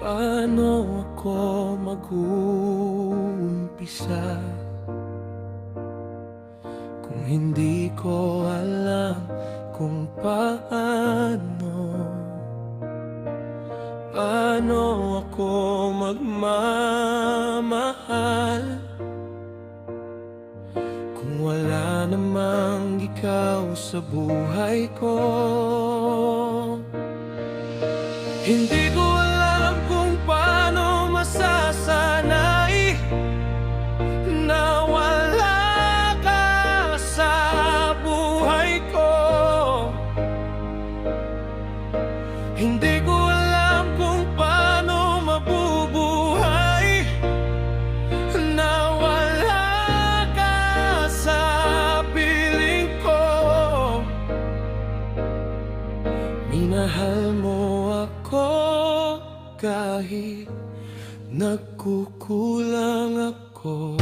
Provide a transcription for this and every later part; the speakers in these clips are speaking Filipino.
Paano ako mag-uumpisa kung hindi ko alam kung paano? Paano ako magmamahal kung wala namang ikaw sa buhay ko? Hindi ko alam kung paano masasanay na wala ka sa buhay ko. Hindi ko alam kung paano mabubuhay na wala ka sa piling ko. Minahal mo ako kahit nagkukulang ako.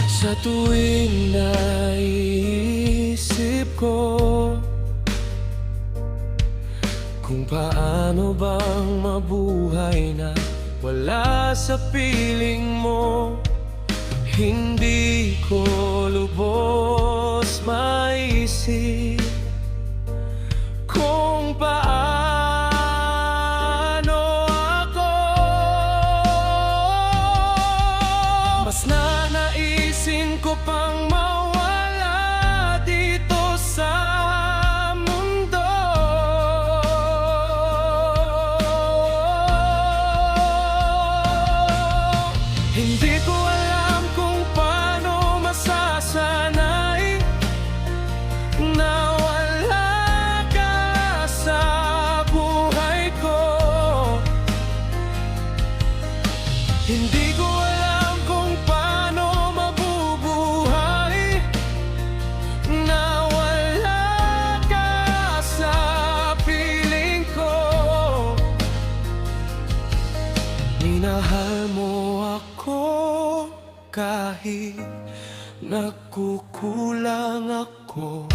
Sa tuwing naisip ko kung paano bang mabuhay na wala sa piling mo, hindi ko lubos maisip kung paano ako. Mas nanaisin ko pang mawala dito sa mundo. Hindi ko alam kung paano masasanay na wala ka sa buhay ko. Hindi ko alam kung paano mabubuhay na wala ka sa piling ko. Minahal mo ako kahit nagkukulang ako.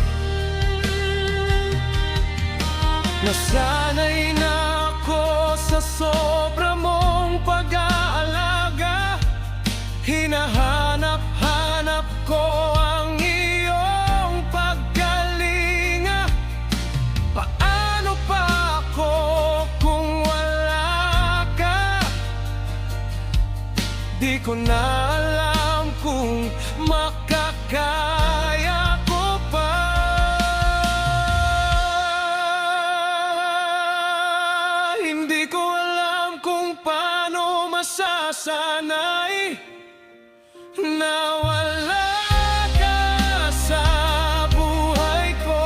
Nasanay na ako sa sobra mong pag-aalaga. Hinahanap-hanap ko ang iyong pagkalinga. Paano pa ako kung wala ka? Di ko na alam kung makakaya ko pa. Hindi ko alam kung paano masasanay na wala ka sa buhay ko.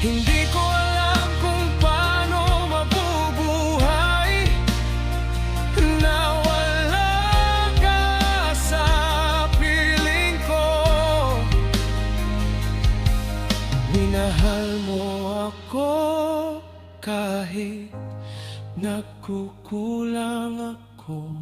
Hindi ko alam kung paano mabubuhay na wala ka sa piling ko. Minahal mo ako kahit nagkukulang ako.